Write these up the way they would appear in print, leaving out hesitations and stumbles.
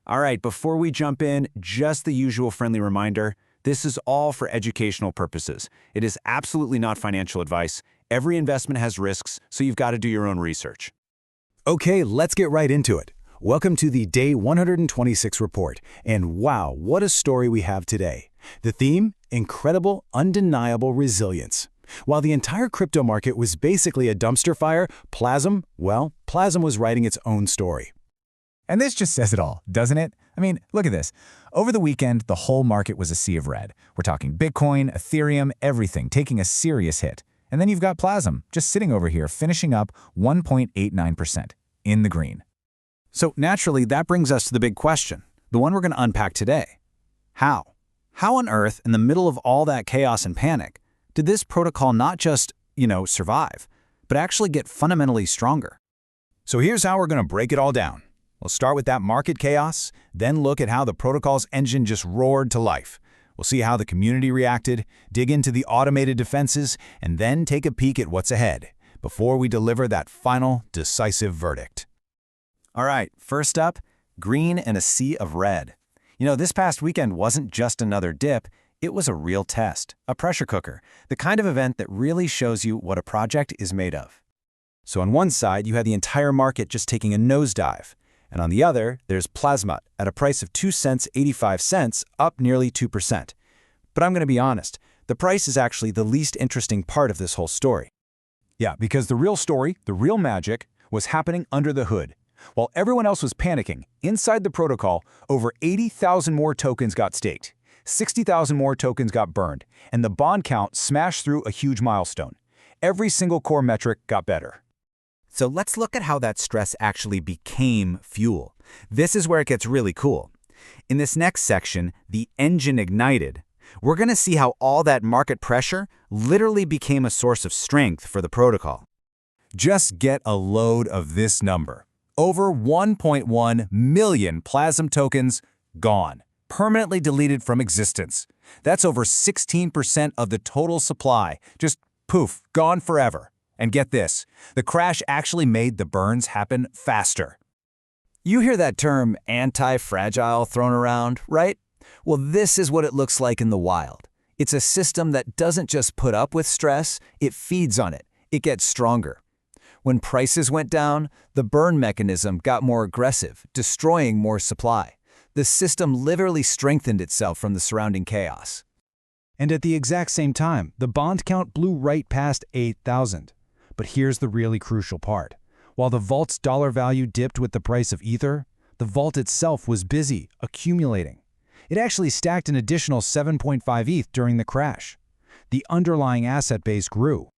All right, before we jump in, just the usual friendly reminder, this is all for educational purposes. It is absolutely not financial advice. Every investment has risks, so you've got to do your own research. Okay, let's get right into it. Welcome to the Day 126 report. And wow, what a story we have today. The theme? Incredible, undeniable resilience. While the entire crypto market was basically a dumpster fire, PLAZM was writing its own story. And this just says it all, doesn't it? I mean, look at this. Over the weekend, the whole market was a sea of red. We're talking Bitcoin, Ethereum, everything taking a serious hit. And then you've got PLAZM just sitting over here finishing up 1.89% in the green. So naturally, that brings us to the big question, the one we're going to unpack today. How? How on earth, in the middle of all that chaos and panic, did this protocol not just, survive, but actually get fundamentally stronger? So here's how we're going to break it all down. We'll start with that market chaos, then look at how the protocol's engine just roared to life. We'll see how the community reacted, dig into the automated defenses, and then take a peek at what's ahead before we deliver that final, decisive verdict. All right, first up, green and a sea of red. This past weekend wasn't just another dip, it was a real test, a pressure cooker, the kind of event that really shows you what a project is made of. So on one side, you had the entire market just taking a nosedive. And on the other, there's PLAZM at a price of 2 cents 85 cents, up nearly 2%. But I'm going to be honest, the price is actually the least interesting part of this whole story. Yeah, because the real story, the real magic, was happening under the hood. While everyone else was panicking, inside the protocol, over 80,000 more tokens got staked, 60,000 more tokens got burned, and the bond count smashed through a huge milestone. Every single core metric got better. So let's look at how that stress actually became fuel. This is where it gets really cool. In this next section, the engine ignited, we're going to see how all that market pressure literally became a source of strength for the protocol. Just get a load of this number. Over 1.1 million PLAZM tokens gone, permanently deleted from existence. That's over 16% of the total supply. Just poof, gone forever. And get this, the crash actually made the burns happen faster. You hear that term anti-fragile thrown around, right? Well, this is what it looks like in the wild. It's a system that doesn't just put up with stress, it feeds on it. It gets stronger. When prices went down, the burn mechanism got more aggressive, destroying more supply. The system literally strengthened itself from the surrounding chaos. And at the exact same time, the bond count blew right past 8,000. But here's the really crucial part. While the vault's dollar value dipped with the price of Ether, the vault itself was busy, accumulating. It actually stacked an additional 7.5 ETH during the crash. The underlying asset base grew.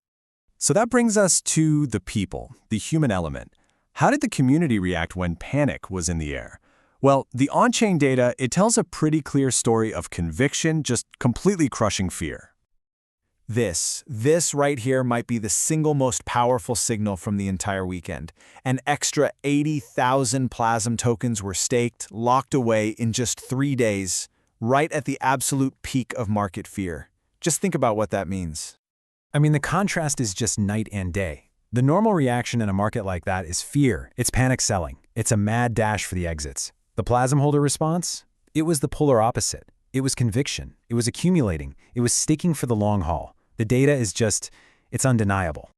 So that brings us to the people, the human element. How did the community react when panic was in the air? Well, the on-chain data, it tells a pretty clear story of conviction just completely crushing fear. This right here might be the single most powerful signal from the entire weekend. An extra 80,000 PLAZM tokens were staked, locked away in just 3 days, right at the absolute peak of market fear. Just think about what that means. I mean, the contrast is just night and day. The normal reaction in a market like that is fear. It's panic selling. It's a mad dash for the exits. The PLAZM holder response? It was the polar opposite. It was conviction. It was accumulating. It was staking for the long haul. The data is it's undeniable.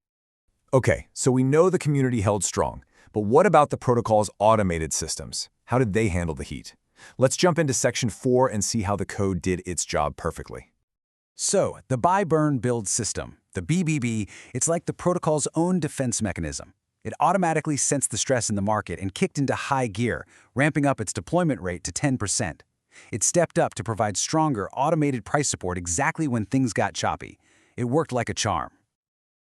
Okay, so we know the community held strong, but what about the protocol's automated systems? How did they handle the heat? Let's jump into section 4 and see how the code did its job perfectly. So, the buy, burn, build system, the BBB, it's like the protocol's own defense mechanism. It automatically sensed the stress in the market and kicked into high gear, ramping up its deployment rate to 10%. It stepped up to provide stronger, automated price support exactly when things got choppy. It worked like a charm.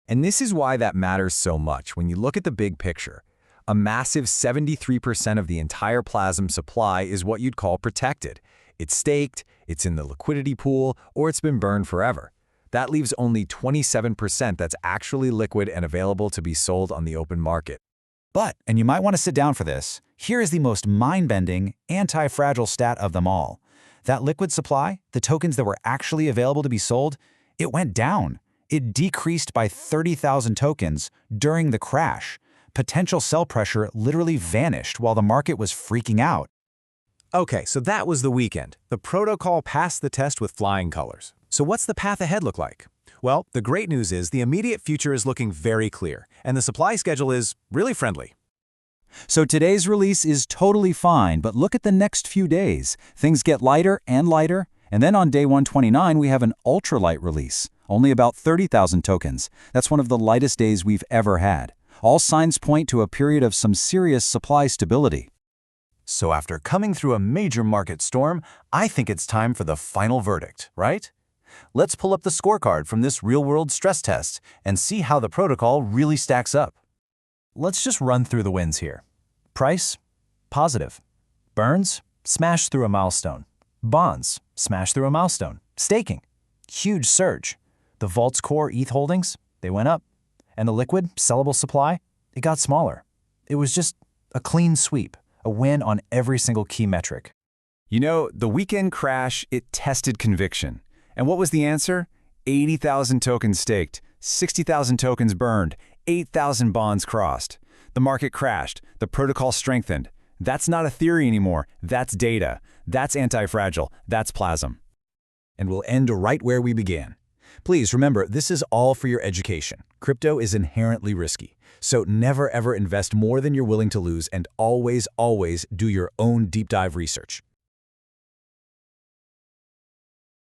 And this is why that matters so much when you look at the big picture. A massive 73% of the entire PLAZM supply is what you'd call protected. It's staked, it's in the liquidity pool, or it's been burned forever. That leaves only 27% that's actually liquid and available to be sold on the open market. But, and you might want to sit down for this, here is the most mind-bending, anti-fragile stat of them all. That liquid supply, the tokens that were actually available to be sold, it went down. It decreased by 30,000 tokens during the crash. Potential sell pressure literally vanished while the market was freaking out. Okay, so that was the weekend. The protocol passed the test with flying colors. So what's the path ahead look like? Well, the great news is the immediate future is looking very clear, and the supply schedule is really friendly. So today's release is totally fine, but look at the next few days. Things get lighter, and then on day 129 we have an ultralight release. Only about 30,000 tokens. That's one of the lightest days we've ever had. All signs point to a period of some serious supply stability. So after coming through a major market storm, I think it's time for the final verdict, right? Let's pull up the scorecard from this real-world stress test and see how the protocol really stacks up. Let's just run through the wins here. Price, positive. Burns, smash through a milestone. Bonds, smash through a milestone. Staking, huge surge. The Vault's core ETH holdings, they went up. And the liquid, sellable supply, it got smaller. It was just a clean sweep, a win on every single key metric. You know, the weekend crash, it tested conviction. And what was the answer? 80,000 tokens staked, 60,000 tokens burned, 8,000 bonds crossed. The market crashed, the protocol strengthened. That's not a theory anymore, that's data. That's anti-fragile, that's PLAZM. And we'll end right where we began. Please remember, this is all for your education. Crypto is inherently risky, so never ever invest more than you're willing to lose, and always, always do your own deep dive research.